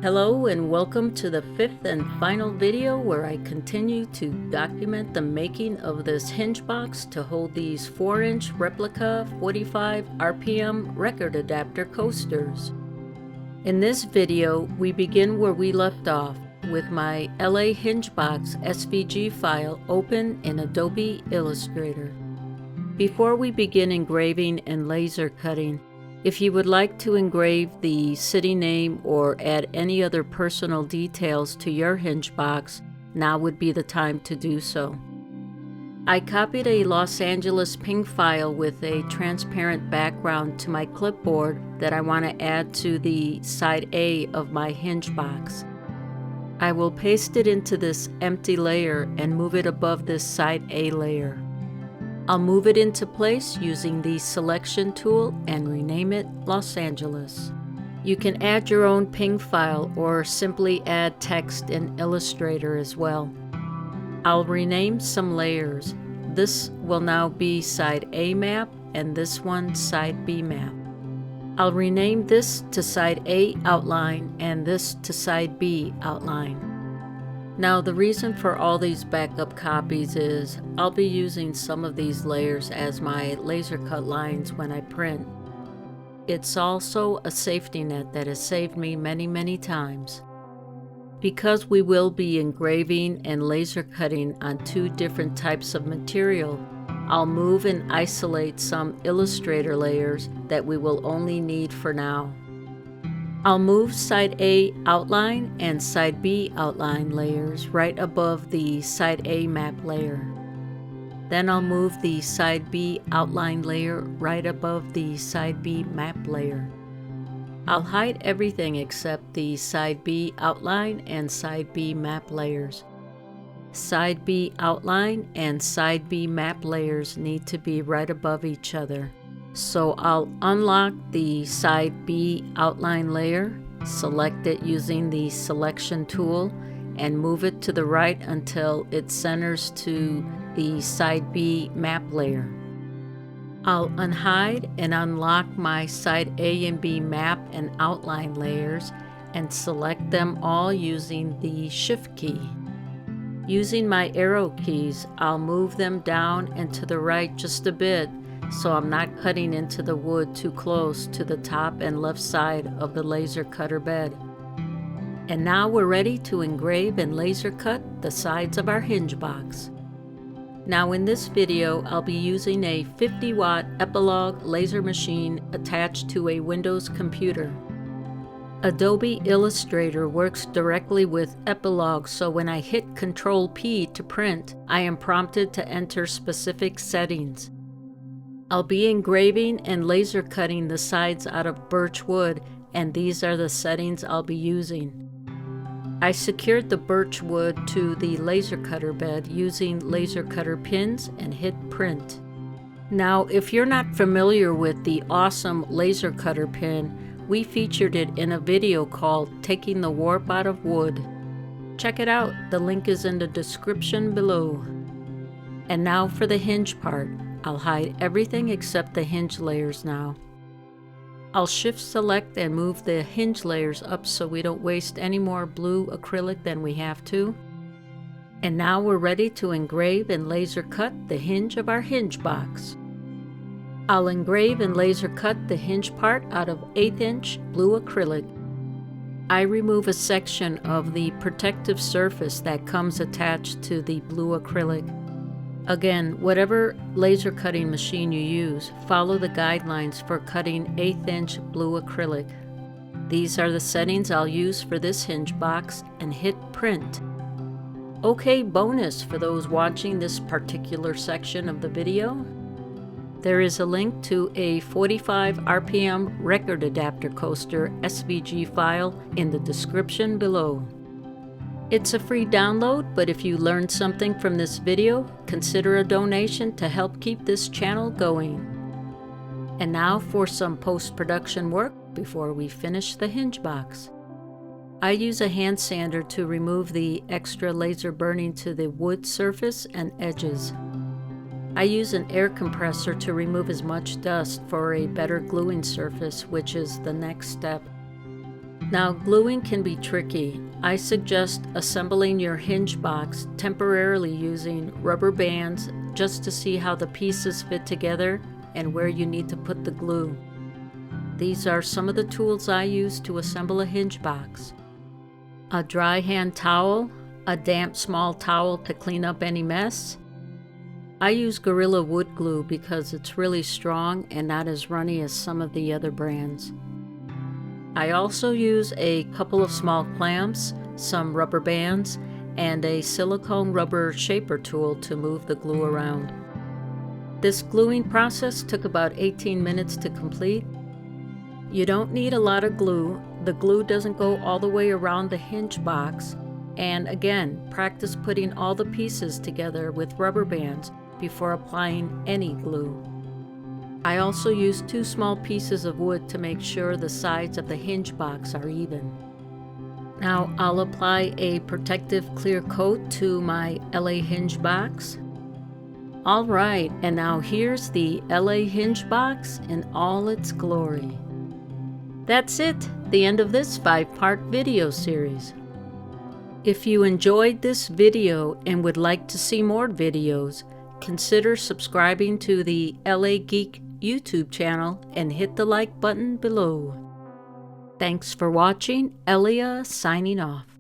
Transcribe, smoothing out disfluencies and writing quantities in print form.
Hello and welcome to the fifth and final video where I continue to document the making of this hinge box to hold these 4-inch replica 45 RPM record adapter coasters. In this video, we begin where we left off with my LA hinge box SVG file open in Adobe Illustrator. Before we begin engraving and laser cutting, if you would like to engrave the city name or add any other personal details to your hinge box, now would be the time to do so. I copied a Los Angeles ping file with a transparent background to my clipboard that I want to add to the side A of my hinge box. I will paste it into this empty layer and move it above this side A layer. I'll move it into place using the selection tool and rename it Los Angeles. You can add your own ping file or simply add text in Illustrator as well. I'll rename some layers. This will now be side A map and this one side B map. I'll rename this to side A outline and this to side B outline. Now the reason for all these backup copies is I'll be using some of these layers as my laser cut lines when I print. It's also a safety net that has saved me many times. Because we will be engraving and laser cutting on two different types of material, I'll move and isolate some Illustrator layers that we will only need for now. I'll move side A outline and side B outline layers right above the side A map layer. Then I'll move the side B outline layer right above the side B map layer. I'll hide everything except the side B outline and side B map layers. Side B outline and side B map layers need to be right above each other. So I'll unlock the side B outline layer, select it using the selection tool, and move it to the right until it centers to the side B map layer. I'll unhide and unlock my side A and B map and outline layers and select them all using the Shift key. Using my arrow keys, I'll move them down and to the right just a bit so I'm not cutting into the wood too close to the top and left side of the laser cutter bed. And now we're ready to engrave and laser cut the sides of our hinge box. Now in this video, I'll be using a 50-watt Epilog laser machine attached to a Windows computer. Adobe Illustrator works directly with Epilog, so when I hit Ctrl-P to print, I am prompted to enter specific settings. I'll be engraving and laser cutting the sides out of birch wood, and these are the settings I'll be using. I secured the birch wood to the laser cutter bed using laser cutter pins and hit print. Now, if you're not familiar with the awesome laser cutter pin, we featured it in a video called Taking the Warp Out of Wood. Check it out, the link is in the description below. And now for the hinge part. I'll hide everything except the hinge layers now. I'll shift select and move the hinge layers up so we don't waste any more blue acrylic than we have to. And now we're ready to engrave and laser cut the hinge of our hinge box. I'll engrave and laser cut the hinge part out of 1/8" blue acrylic. I remove a section of the protective surface that comes attached to the blue acrylic. Again, whatever laser cutting machine you use, follow the guidelines for cutting 1/8" blue acrylic. These are the settings I'll use for this hinge box and hit print. Okay, bonus for those watching this particular section of the video. There is a link to a 45 RPM record adapter coaster SVG file in the description below. It's a free download, but if you learned something from this video, consider a donation to help keep this channel going. And now for some post-production work before we finish the hinge box. I use a hand sander to remove the extra laser burning to the wood surface and edges. I use an air compressor to remove as much dust for a better gluing surface, which is the next step. Now, gluing can be tricky. I suggest assembling your hinge box temporarily using rubber bands just to see how the pieces fit together and where you need to put the glue. These are some of the tools I use to assemble a hinge box: a dry hand towel, a damp small towel to clean up any mess. I use Gorilla Wood Glue because it's really strong and not as runny as some of the other brands. I also use a couple of small clamps, some rubber bands, and a silicone rubber shaper tool to move the glue around. This gluing process took about 18 minutes to complete. You don't need a lot of glue. The glue doesn't go all the way around the hinge box. And again, practice putting all the pieces together with rubber bands before applying any glue. I also use 2 small pieces of wood to make sure the sides of the hinge box are even. Now I'll apply a protective clear coat to my LA hinge box. Alright, and now here's the LA hinge box in all its glory. That's it, the end of this 5-part video series. If you enjoyed this video and would like to see more videos, consider subscribing to the LA Geek YouTube channel and hit the like button below. Thanks for watching. Elia signing off.